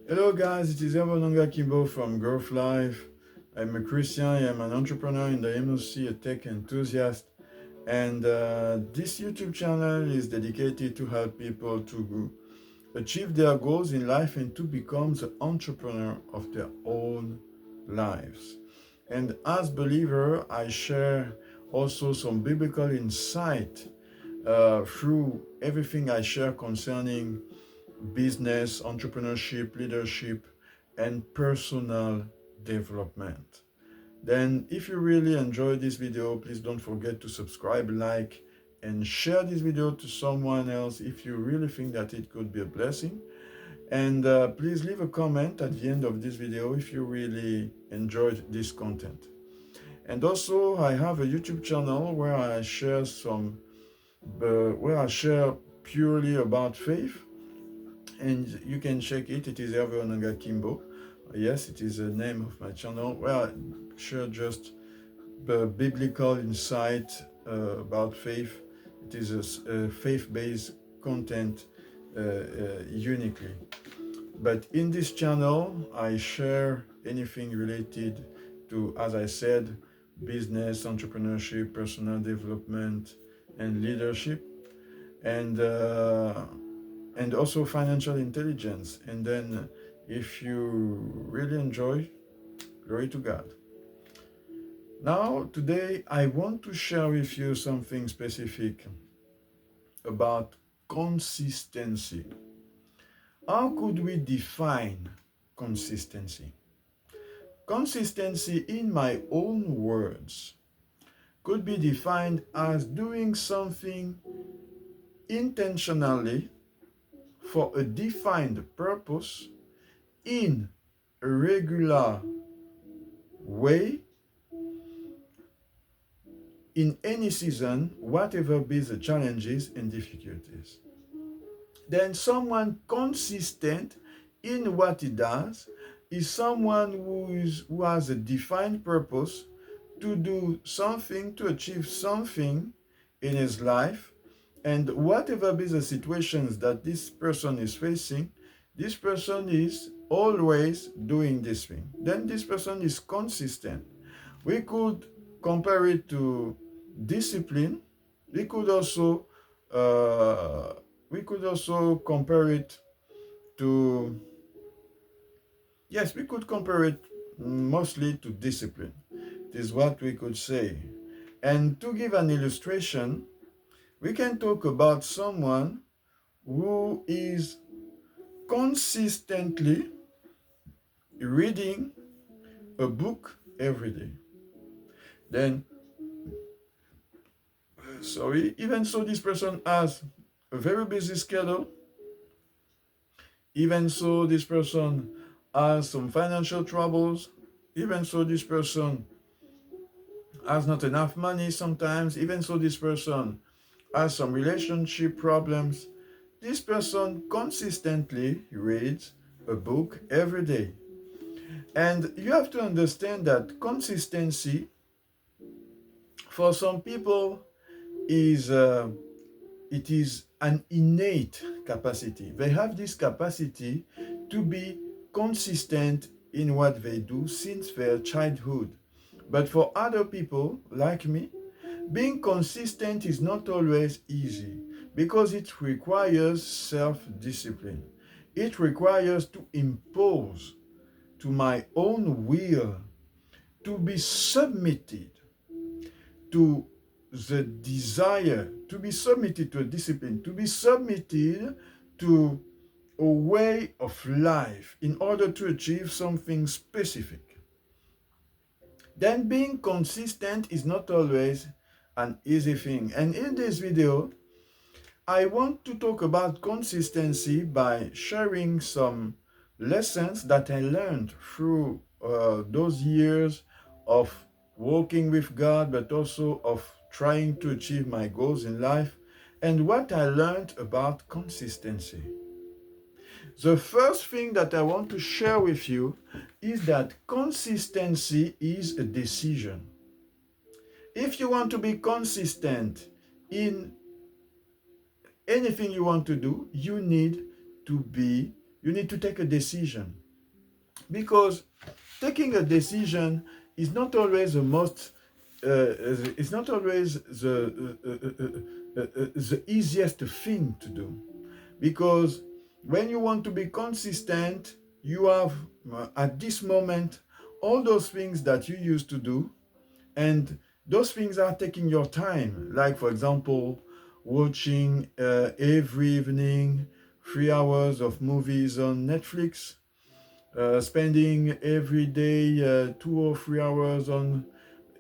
Hello guys, it is Evanonga Kimbo from Growth Life. I'm a Christian, I'm an entrepreneur in the industry, a tech enthusiast, and this YouTube channel is dedicated to help people to achieve their goals in life and to become the entrepreneur of their own lives. And as believer, I share also some biblical insight through everything I share concerning business, entrepreneurship, leadership, and personal development. Then, if you really enjoyed this video, please don't forget to subscribe, like, and share this video to someone else if you really think that it could be a blessing. And please leave a comment at the end of this video if you really enjoyed this content. And also, I have a YouTube channel where I share purely about faith, and you can check it. It is Hervé Onanga Kimbo. Yes, it is the name of my channel where I share just the biblical insight about faith. It is a faith-based content uniquely. But in this channel, I share anything related to, as I said, business, entrepreneurship, personal development, and leadership, and also financial intelligence. And then if you really enjoy, glory to God. Now, today, I want to share with you something specific about consistency. How could we define consistency? Consistency, in my own words, could be defined as doing something intentionally for a defined purpose in a regular way in any season, whatever be the challenges and difficulties. Then someone consistent in what he does is someone who has a defined purpose to do something, to achieve something in his life, and whatever be the situations that this person is facing, this person is always doing this thing. Then this person is consistent. We could compare it to discipline. We could also compare it to, yes, we could compare it mostly to discipline. It is what we could say. And to give an illustration, we can talk about someone who is consistently reading a book every day. Then, even so, this person has a very busy schedule. Even so, this person has some financial troubles. Even so, this person has not enough money sometimes. Even so, this person has some relationship problems. This person consistently reads a book every day. And you have to understand that consistency for some people is it is an innate capacity. They have this capacity to be consistent in what they do since their childhood. But for other people like me, being consistent is not always easy because it requires self-discipline. It requires to impose to my own will, to be submitted to the desire, to be submitted to a discipline, to be submitted to a way of life in order to achieve something specific. Then being consistent is not always an easy thing. And in this video, I want to talk about consistency by sharing some lessons that I learned through those years of walking with God, but also of trying to achieve my goals in life, and what I learned about consistency. The first thing that I want to share with you is that consistency is a decision. If you want to be consistent in anything you want to do, you need to be You need to take a decision. Because taking a decision is not always the most it's not always the easiest thing to do, because when you want to be consistent, you have at this moment all those things that you used to do, and those things are taking your time, like for example watching every evening 3 hours of movies on Netflix, spending every day 2 or 3 hours on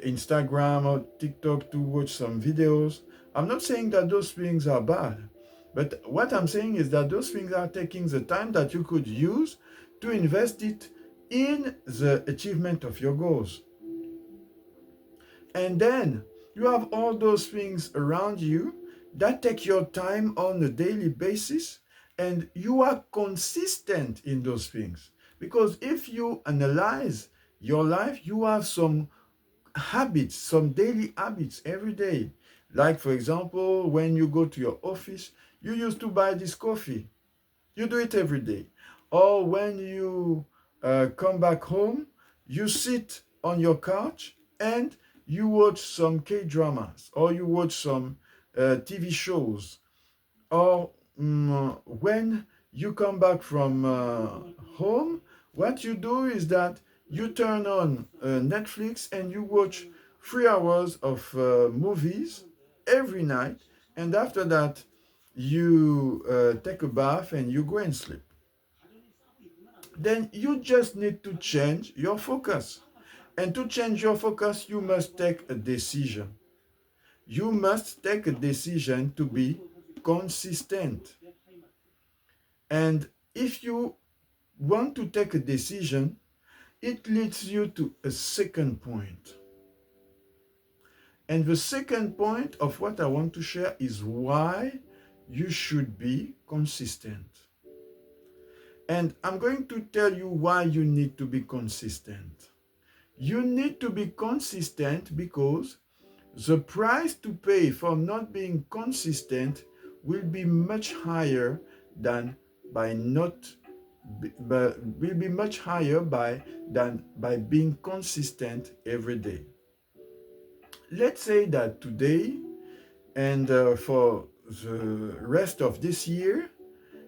Instagram or TikTok to watch some videos. I'm not saying that those things are bad, but what I'm saying is that those things are taking the time that you could use to invest it in the achievement of your goals. And then you have all those things around you that take your time on a daily basis, and you are consistent in those things. Because if you analyze your life, you have some habits, some daily habits every day. Like, for example, when you go to your office, you used to buy this coffee. You do it every day. Or when you come back home, you sit on your couch and you watch some K-dramas, or you watch some TV shows. Or when you come back from home, what you do is that you turn on Netflix and you watch 3 hours of movies every night, and after that you take a bath and you go and sleep. Then you just need to change your focus. And to change your focus, you must take a decision. You must take a decision to be consistent. And if you want to take a decision, it leads you to a second point. And the second point of what I want to share is why you should be consistent. And I'm going to tell you why you need to be consistent. You need to be consistent because the price to pay for not being consistent will be much higher than by not but will be much higher than by being consistent every day. Let's say that today and for the rest of this year,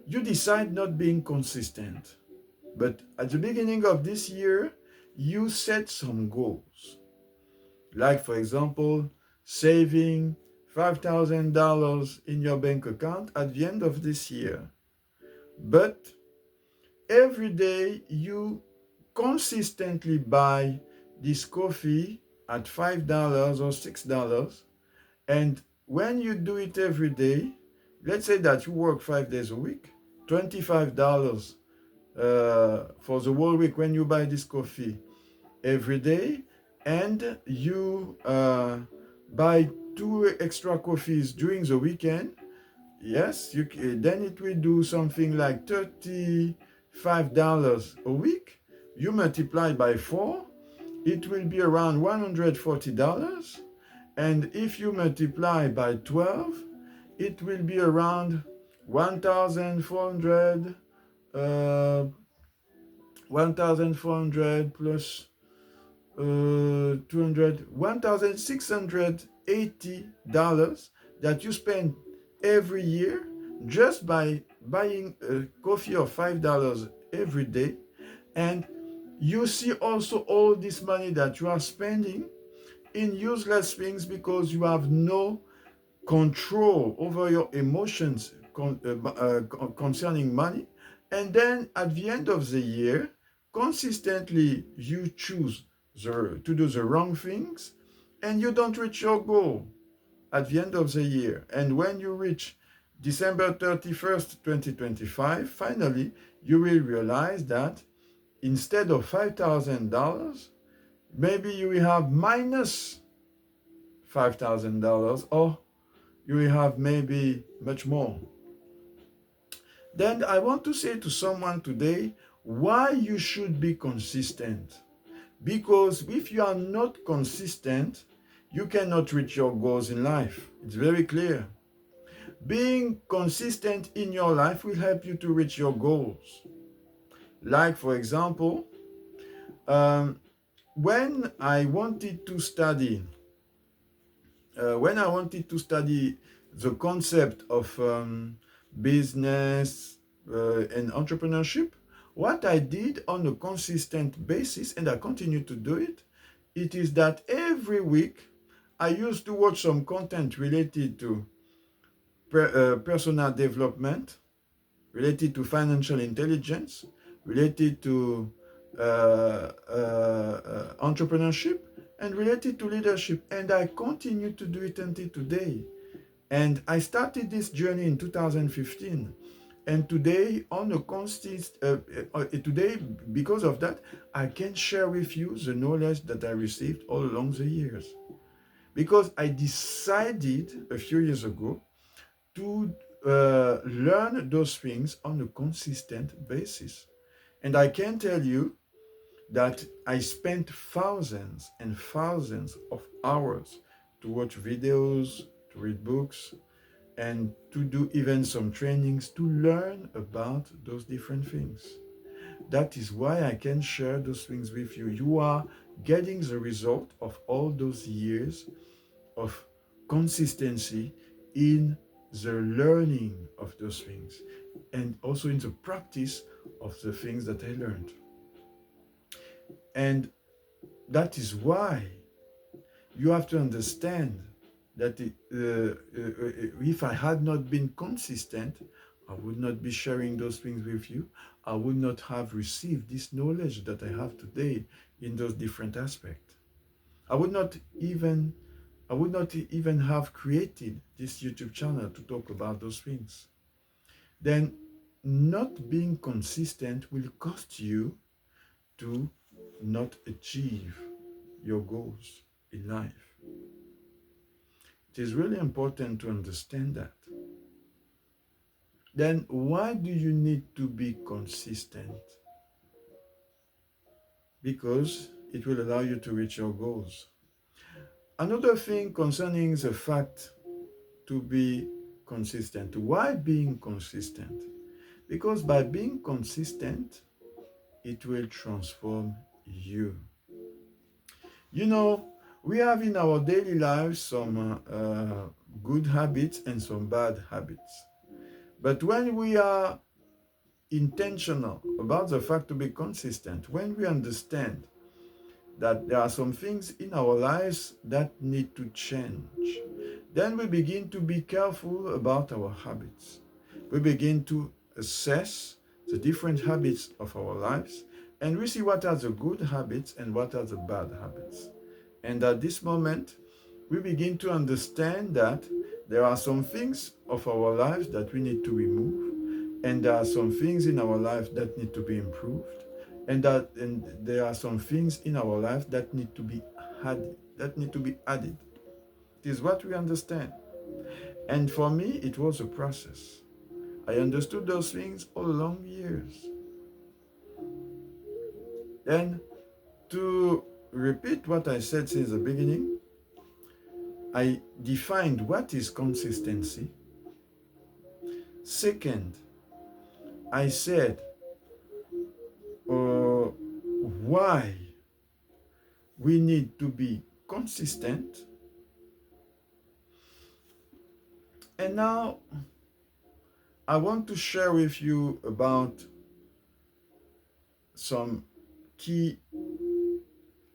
you decide not being consistent. But at the beginning of this year, you set some goals. Like, for example, saving $5,000 in your bank account at the end of this year. But every day you consistently buy this coffee at $5 or $6, and when you do it every day, let's say that you work 5 days a week, $25 for the whole week when you buy this coffee every day, and you buy 2 extra coffees during the weekend, yes, then it will do something like $35 a week. You multiply by 4, it will be around $140. And if you multiply by 12, it will be around 1,400 1,400 plus 200, $1,680 that you spend every year just by buying a coffee of $5 every day. And you see also all this money that you are spending in useless things because you have no control over your emotions concerning money. And then at the end of the year, consistently you choose to do the wrong things, and you don't reach your goal at the end of the year. And when you reach December 31st, 2025, finally, you will realize that instead of $5,000, maybe you will have minus $5,000, or you will have maybe much more. Then I want to say to someone today why you should be consistent. Because if you are not consistent, you cannot reach your goals in life. It's very clear. Being consistent in your life will help you to reach your goals. Like, for example, when I wanted to study, the concept of business and entrepreneurship, what I did on a consistent basis, and I continue to do it, it is that every week I used to watch some content related to personal development, related to financial intelligence, related to entrepreneurship, and related to leadership. And I continue to do it until today. And I started this journey in 2015. And today, today, because of that, I can share with you the knowledge that I received all along the years. Because I decided a few years ago to learn those things on a consistent basis. And I can tell you that I spent thousands and thousands of hours to watch videos, to read books, and to do even some trainings to learn about those different things. That is why I can share those things with you. You are getting the result of all those years of consistency in the learning of those things and also in the practice of the things that I learned. And that is why you have to understand that if I had not been consistent, I would not be sharing those things with you. I would not have received this knowledge that I have today in those different aspects. I would not even have created this YouTube channel to talk about those things. Then not being consistent will cost you to not achieve your goals in life. It is really important to understand that. Then why do you need to be consistent? Because it will allow you to reach your goals. Another thing concerning the fact to be consistent. Why being consistent? Because by being consistent, it will transform you. You know, we have in our daily lives some good habits and some bad habits. But when we are intentional about the fact to be consistent, when we understand that there are some things in our lives that need to change, then we begin to be careful about our habits. We begin to assess the different habits of our lives, and we see what are the good habits and what are the bad habits. And at this moment, we begin to understand that there are some things of our lives that we need to remove, and there are some things in our life that need to be improved, and there are some things in our life that need to be added. It is what we understand. And for me, it was a process. I understood those things all along years. And to repeat what I said since the beginning, I defined what is consistency. Second, I said why we need to be consistent. And now I want to share with you about some key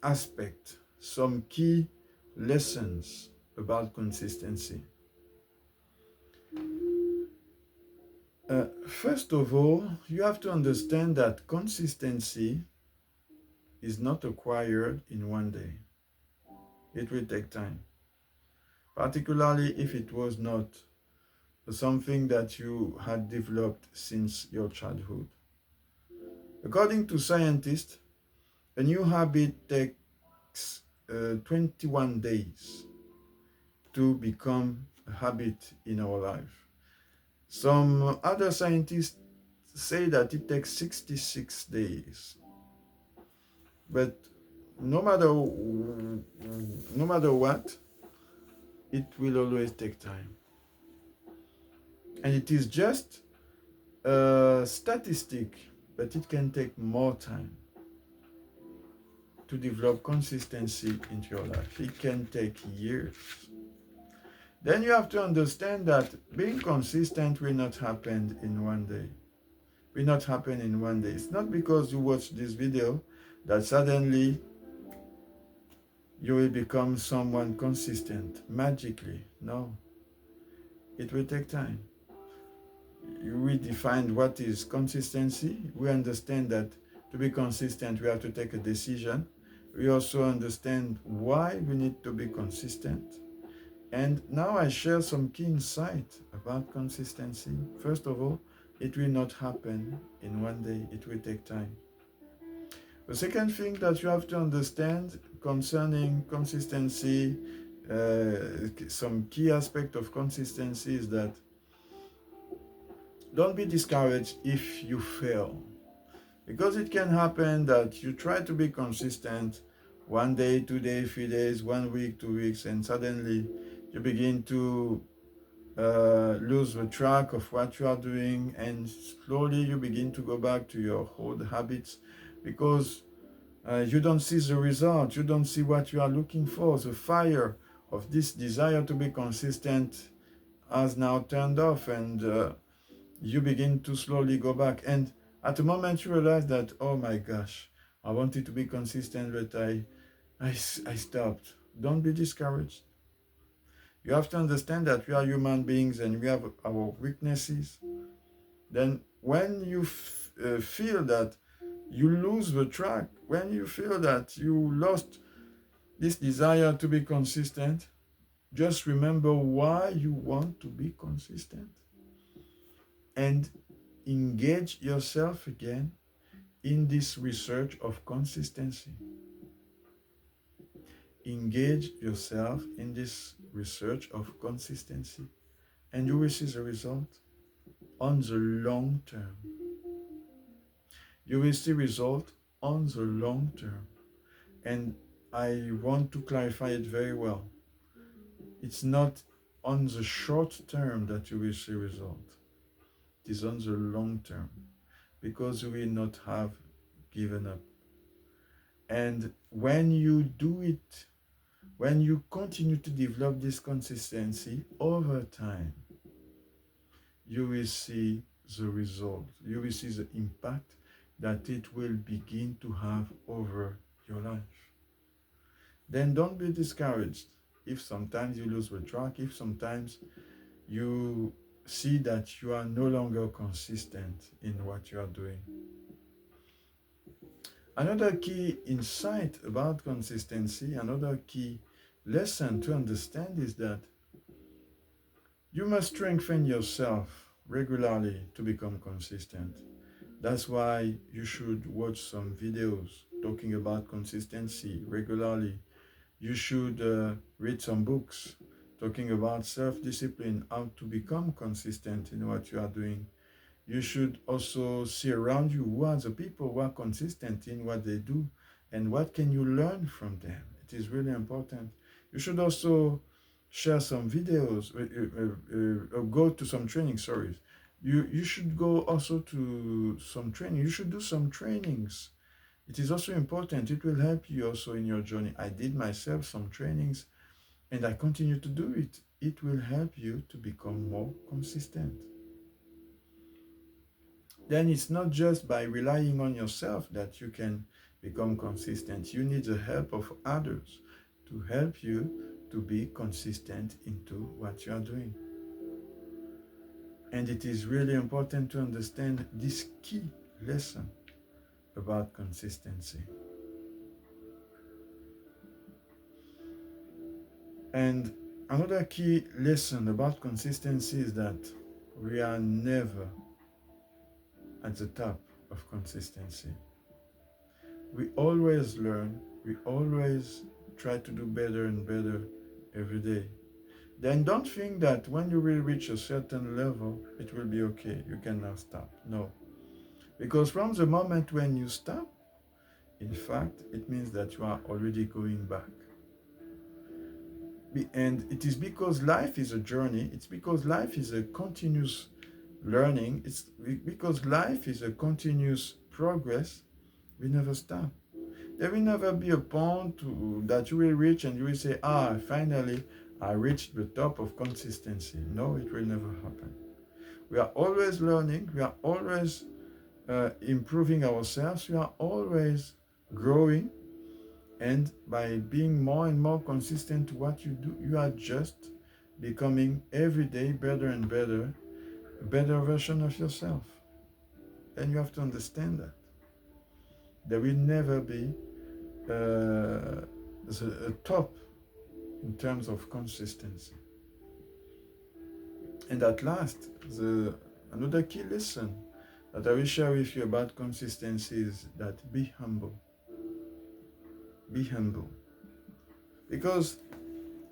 aspects, some key lessons about consistency. First of all, you have to understand that consistency is not acquired in one day. It will take time, particularly if it was not something that you had developed since your childhood. According to scientists, a new habit takes 21 days to become a habit in our life. Some other scientists say that it takes 66 days. But no matter what, it will always take time. And it is just a statistic but it can take more time to develop consistency into your life. It can take years. Then you have to understand that being consistent will not happen in one day. Will not happen in one day. It's not because you watch this video that suddenly you will become someone consistent magically. No, it will take time. We defined what is consistency. We understand that to be consistent, we have to take a decision. We also understand why we need to be consistent. And now I share some key insight about consistency. First of all, it will not happen in one day. It will take time. The second thing that you have to understand concerning consistency, some key aspect of consistency is that don't be discouraged if you fail. Because it can happen that you try to be consistent 1 day, 2 days, 3 days, 1 week, 2 weeks, and suddenly you begin to lose the track of what you are doing, and slowly you begin to go back to your old habits because you don't see the result, you don't see what you are looking for. The fire of this desire to be consistent has now turned off, and you begin to slowly go back. And at the moment you realize that, oh my gosh, I wanted to be consistent, but I stopped. Don't be discouraged. You have to understand that we are human beings and we have our weaknesses. Then when you feel that you lose the track, when you feel that you lost this desire to be consistent, just remember why you want to be consistent and engage yourself again in this research of consistency. Engage yourself in this research of consistency, and you will see the result on the long term. You will see result on the long term. And I want to clarify it very well. It's not on the short term that you will see result. It is on the long term, because you will not have given up. And when you do it, when you continue to develop this consistency over time, you will see the result. You will see the impact that it will begin to have over your life. Then don't be discouraged if sometimes you lose the track, if sometimes you see that you are no longer consistent in what you are doing. Another key insight about consistency, another key lesson to understand is that you must strengthen yourself regularly to become consistent. That's why you should watch some videos talking about consistency regularly. You should read some books talking about self-discipline, how to become consistent in what you are doing. You should also see around you who are the people who are consistent in what they do and what can you learn from them. It is really important. You should also share some videos, go to some training, sorry. You should go also to some training. You should do some trainings. It is also important. It will help you also in your journey. I did myself some trainings and I continue to do it. It will help you to become more consistent. Then it's not just by relying on yourself that you can become consistent. You need the help of others to help you to be consistent into what you are doing. And it is really important to understand this key lesson about consistency. And another key lesson about consistency is that we are never at the top of consistency. We always learn, we always try to do better and better every day. Then don't think that when you will reach a certain level, it will be okay, you can now stop. No. Because from the moment when you stop, in fact, it means that you are already going back. And it is because life is a journey, it's because life is a continuous learning, it's because life is a continuous progress will never stop. There will never be a point that you will reach and you will say, finally, I reached the top of consistency. No, it will never happen. We are always learning. We are always improving ourselves. We are always growing. And by being more and more consistent to what you do, you are just becoming every day better and better, a better version of yourself. And you have to understand that. There will never be a top in terms of consistency. And at last, another key lesson that I will share with you about consistency is that be humble. Be humble. Because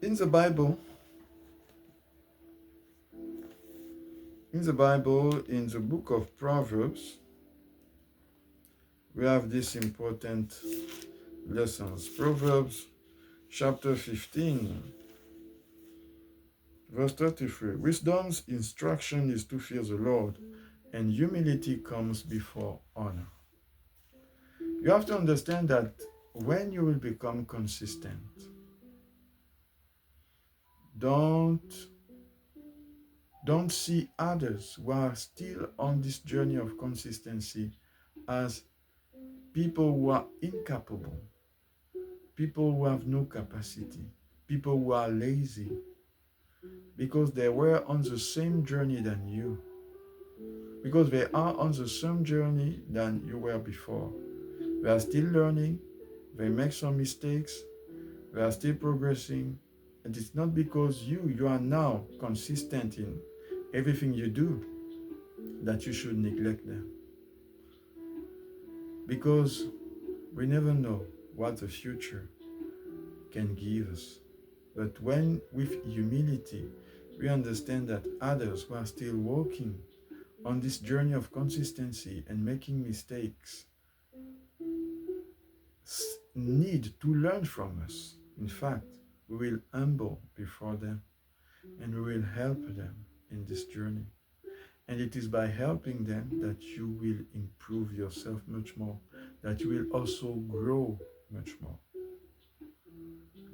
in the Bible, in the book of Proverbs, we have these important lessons. Proverbs chapter 15, verse 33. Wisdom's instruction is to fear the Lord, and humility comes before honor. You have to understand that when you will become consistent, don't see others who are still on this journey of consistency as people who are incapable, people who have no capacity, people who are lazy, because they were on the same journey than you, because they are on the same journey than you were before. They are still learning, they make some mistakes, they are still progressing, and it's not because you are now consistent in everything you do that you should neglect them. Because we never know what the future can give us. But when with humility, we understand that others who are still walking on this journey of consistency and making mistakes need to learn from us. In fact, we will humble before them and we will help them in this journey. And it is by helping them that you will improve yourself much more, that you will also grow much more.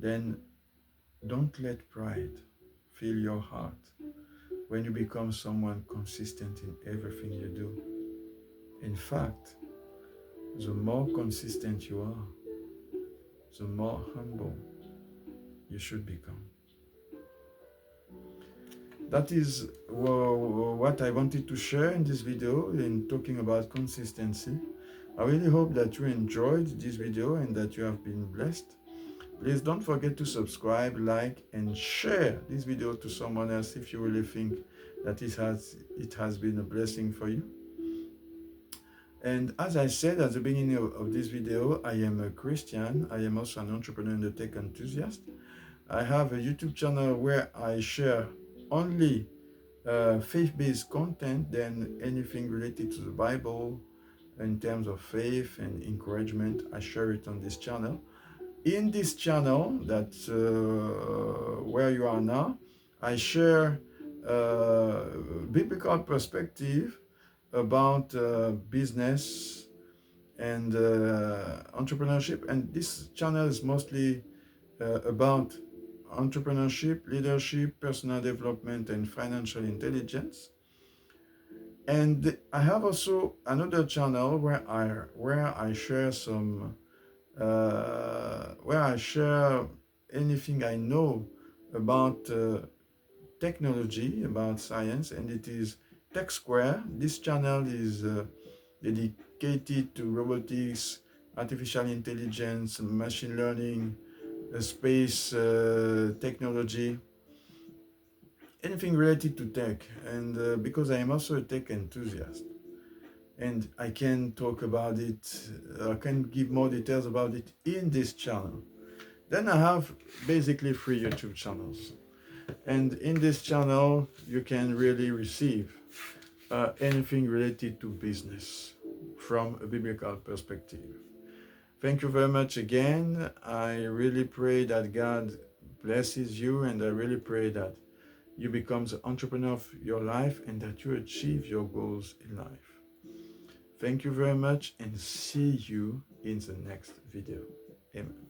Then don't let pride fill your heart when you become someone consistent in everything you do. In fact, the more consistent you are, the more humble you should become. That is what I wanted to share in this video in talking about consistency. I really hope that you enjoyed this video and that you have been blessed. Please don't forget to subscribe, like, and share this video to someone else if you really think that it has been a blessing for you. And as I said at the beginning of this video, I am a Christian. I am also an entrepreneur and a tech enthusiast. I have a YouTube channel where I share only faith-based content than anything related to the Bible in terms of faith and encouragement. I share it on this channel. In this channel, that's where you are now, I share biblical perspective about business and entrepreneurship. And this channel is mostly about entrepreneurship, leadership, personal development, and financial intelligence. And I have also another channel where I share some where I share anything I know about technology, about science, and it is Tech Square. This channel is dedicated to robotics, artificial intelligence, machine learning, space technology, anything related to tech. And because I am also a tech enthusiast, and I can talk about it, I can give more details about it in this channel. Then I have basically 3 YouTube channels. And in this channel, you can really receive anything related to business from a biblical perspective. Thank you very much again. I really pray that God blesses you, and I really pray that you become the entrepreneur of your life and that you achieve your goals in life. Thank you very much and see you in the next video. Amen.